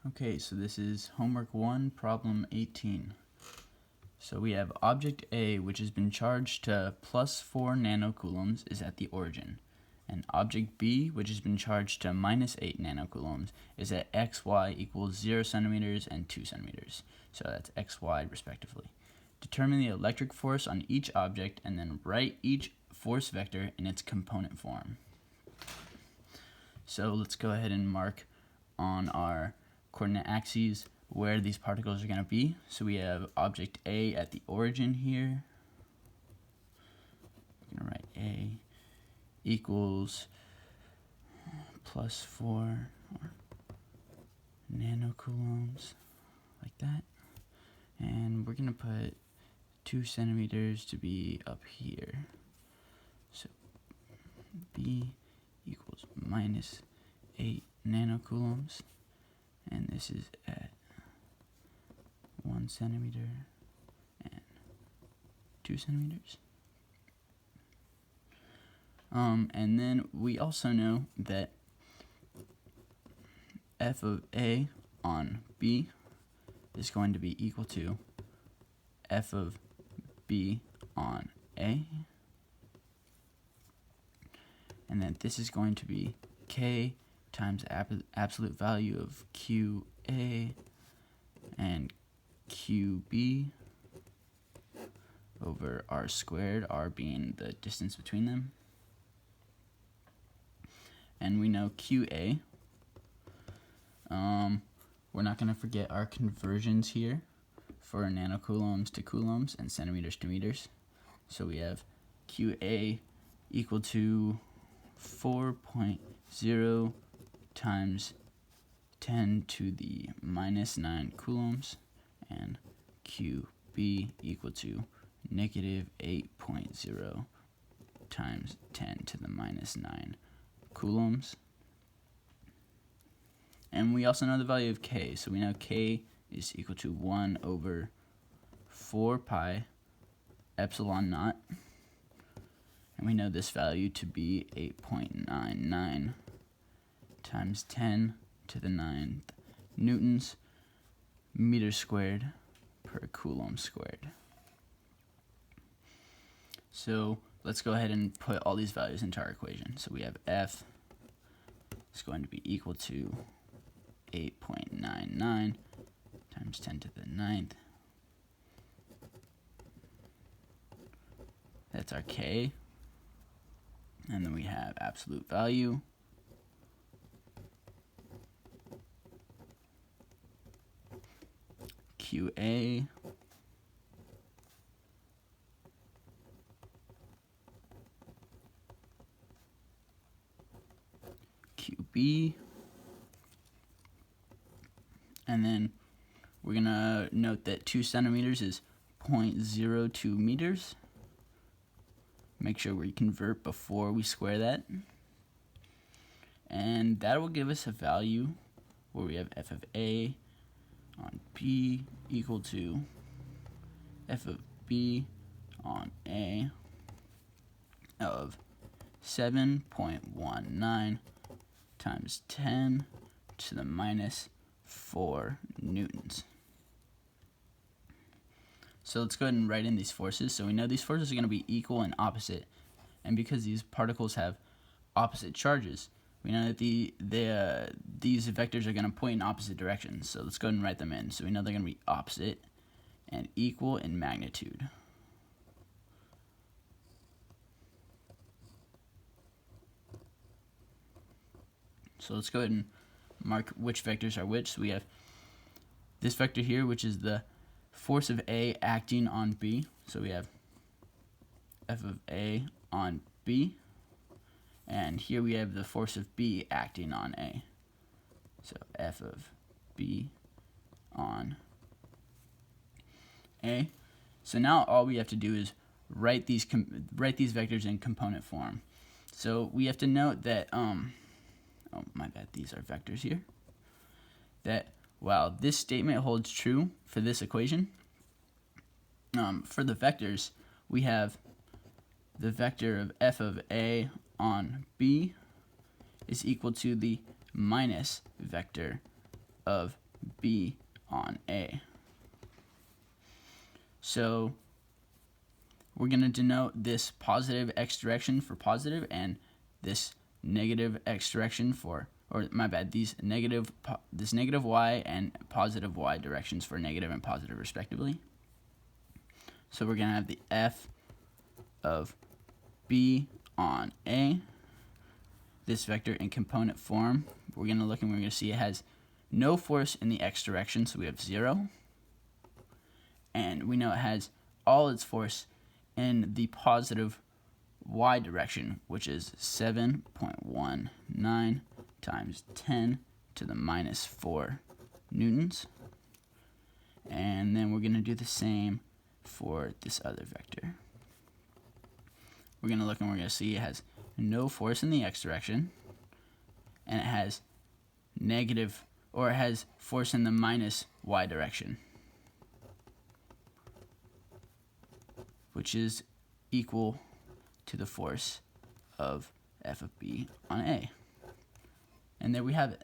Okay, so this is homework 1, problem 18. So we have object A, which has been charged to plus 4 nanocoulombs, is at the origin. And object B, which has been charged to minus 8 nanocoulombs, is at xy equals 0 centimeters and 2 centimeters. So that's xy respectively. Determine the electric force on each object and then write each force vector in its component form. So let's go ahead and mark on our coordinate axes where these particles are going to be. So we have object A at the origin here. I'm going to write A equals plus 4 nanocoulombs, like that. And we're going to put 2 centimeters to be up here. So B equals minus 8 nanocoulombs. And this is at 1 centimeter and 2 centimeters. And then we also know that F of A on B is going to be equal to F of B on A. And that this is going to be K times absolute value of QA and QB over R squared, R being the distance between them. And we know QA. We're not going to forget our conversions here for nanocoulombs to coulombs and centimeters to meters. So we have QA equal to 4.0 times 10 to the minus 9 coulombs, and QB equal to negative 8.0 times 10 to the minus 9 coulombs. And we also know the value of K, so we know K is equal to 1 over 4 pi epsilon naught, and we know this value to be 8.99 times 10 to the 9th newtons meters squared per coulomb squared. So let's go ahead and put all these values into our equation. So we have F is going to be equal to 8.99 times 10 to the 9th. That's our K. And then we have absolute value. QA. QB. And then we're going to note that 2 centimeters is 0.02 meters. Make sure we convert before we square that. And that will give us a value where we have F of A on B equal to F of B on A of 7.19 times 10 to the minus 4 newtons. So let's go ahead and write in these forces. So we know these forces are going to be equal and opposite. And because these particles have opposite charges, we know that these vectors are going to point in opposite directions. So let's go ahead and write them in. So we know they're going to be opposite and equal in magnitude. So let's go ahead and mark which vectors are which. So we have this vector here, which is the force of A acting on B. So we have F of A on B. And here we have the force of B acting on A. So F of B on A. So now all we have to do is write these vectors in component form. So we have to note that, oh my bad, these are vectors here. That while this statement holds true for this equation, for the vectors, we have the vector of F of A on B is equal to the minus vector of B on A. So we're going to denote this positive x direction for positive and this negative x direction for, or my bad, this negative y and positive y directions for negative and positive respectively. So we're going to have the f of B on A, this vector in component form. We're going to look and we're going to see it has no force in the x direction, so we have 0. And we know it has all its force in the positive y direction, which is 7.19 times 10 to the minus 4 newtons. And then we're going to do the same for this other vector. We're going to look and we're going to see it has no force in the x direction, and it has negative, or it has force in the minus y direction, which is equal to the force of f of B on A. And there we have it.